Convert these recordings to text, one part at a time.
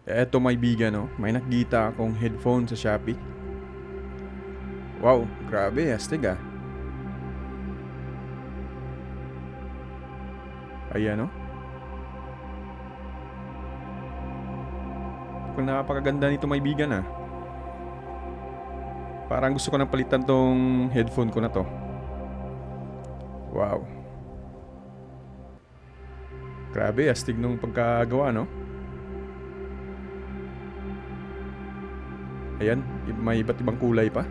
Eto may bigan, no? May nakita akong headphone sa Shopee. Wow, grabe, astig ah. Ayan, no? Kung napakaganda nito may bigan ah. Parang gusto ko nang palitan tong headphone ko na to. Wow. Grabe, astig nung pagkagawa, no? Ayan, may iba't ibang kulay pa.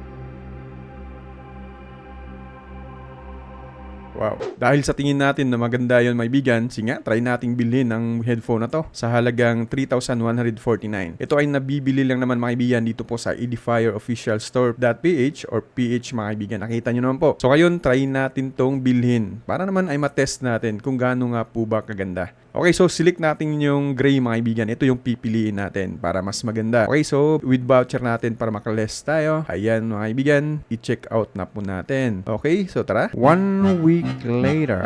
Wow. Dahil sa tingin natin na maganda yon may bigan, sige nga, try nating bilhin ang headphone na to sa halagang 3,149. Ito ay nabibili lang naman mga kaibigan dito po sa Edifier Official Store.ph or PH mga kaibigan. Nakita nyo naman po. So ngayon, try natin tong bilhin para naman ay matest natin kung gaano nga po ba kaganda. Okay, so select natin yung gray mga kaibigan. Ito yung pipiliin natin para mas maganda. Okay, so with voucher natin para makaless tayo. Ayan mga kaibigan, i-check out na po natin. Okay, so tara. 1 week later.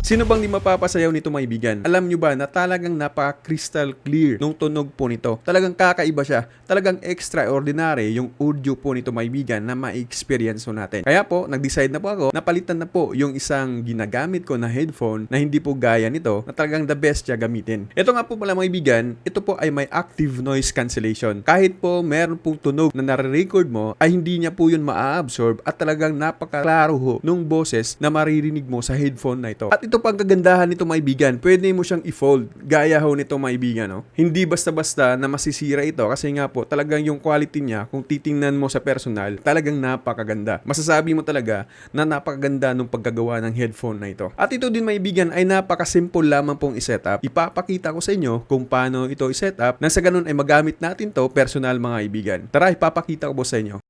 Sino bang di mapapasayaw nito mga kaibigan? Alam nyo ba na talagang napaka-crystal clear nung tunog po nito? Talagang kakaiba siya. Talagang extraordinary yung audio po nito mga kaibigan na ma-experience po natin. Kaya po, nag-decide na po ako, napalitan na po yung isang ginagamit ko na headphone na hindi po gaya nito na talagang the best siya gamitin. Ito nga po pala mga kaibigan, ito po ay may active noise cancellation. Kahit po meron pong tunog na nare-record mo, ay hindi niya po yun ma-absorb at talagang napakaklaro ho nung boses na maririnig mo sa headphone na ito. At ito pang kagandahan nito mga kaibigan, pwede mo siyang i-fold. Gaya ho nito mga kaibigan, no? Hindi basta-basta na masisira ito kasi nga po talagang yung quality niya, kung titingnan mo sa personal, talagang napakaganda. Masasabi mo talaga na napakaganda nung pagkagawa ng headphone na ito. At ito din mga kaibigan ay napakasimple lamang pong i-setup. Ipapakita ko sa inyo kung paano ito i-setup nang sa ganun ay magamit natin to personal mga kaibigan. Tara, ipapakita ko po sa inyo.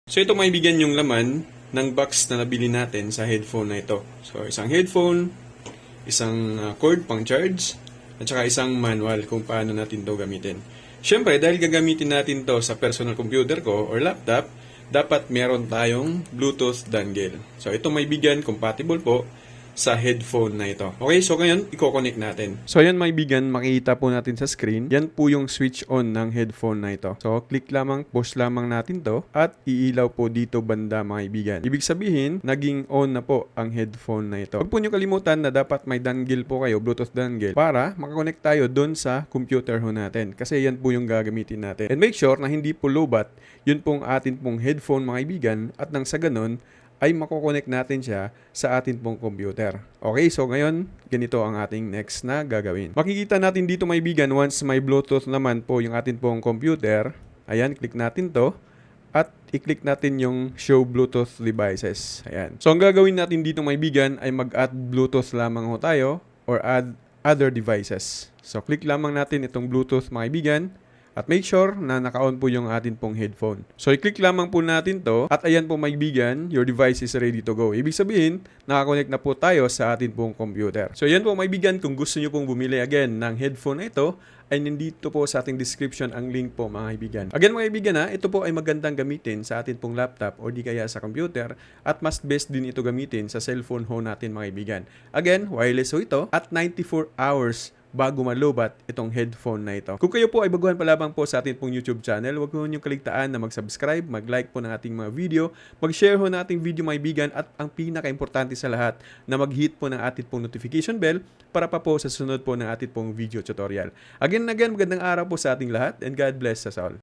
So ito mga kaibigan yung laman ng box na nabili natin sa headphone na ito. So isang headphone, isang cord pang charge, at saka isang manual kung paano natin to gamitin. Siyempre, dahil gagamitin natin to sa personal computer ko or laptop, dapat meron tayong Bluetooth dongle. So ito may bigyan, compatible po sa headphone na ito. Okay, so ngayon, i-connect natin. So ayan may bigan, makikita po natin sa screen. Yan po yung switch on ng headphone na ito. So click lamang, push lamang natin to at iilaw po dito banda mga ibigan. Ibig sabihin, naging on na po ang headphone na ito. Huwag po nyo kalimutan na dapat may dongle po kayo, Bluetooth dongle, para makakonect tayo dun sa computer ho natin. Kasi yan po yung gagamitin natin. And make sure na hindi po lowbat, yun pong atin pong headphone mga ibigan at nang sa ganun, ay makokonect natin siya sa atin pong computer. Okay, so ngayon, ganito ang ating next na gagawin. Makikita natin dito may bigan, once may Bluetooth naman po yung atin pong computer, ayan, click natin to, at i-click natin yung Show Bluetooth Devices. Ayan. So ang gagawin natin dito may bigan ay mag-add Bluetooth lamang ho tayo or add other devices. So click lamang natin itong Bluetooth mga bigan. At make sure na naka-on po yung atin pong headphone. So, i-click lamang po natin to at ayan po may bigan, your device is ready to go. Ibig sabihin, nakakonect na po tayo sa atin pong computer. So, ayan po may bigan, kung gusto nyo pong bumili again ng headphone na ito, ay nandito po sa ating description ang link po mga kaibigan. Again mga kaibigan ito po ay magandang gamitin sa atin pong laptop o di kaya sa computer at mas best din ito gamitin sa cellphone ho natin mga kaibigan. Again, wireless ho ito at 94 hours bago malubat itong headphone na ito. Kung kayo po ay baguhan pa lamang po sa ating pong YouTube channel, huwag po niyong kaligtaan na mag-subscribe, mag-like po ng ating mga video, mag-share ho ng ating video mga kaibigan at ang pinaka-importante sa lahat na mag-hit po ng ating pong notification bell para pa po sa sunod po ng ating pong video tutorial. Again, magandang araw po sa ating lahat and God bless us all.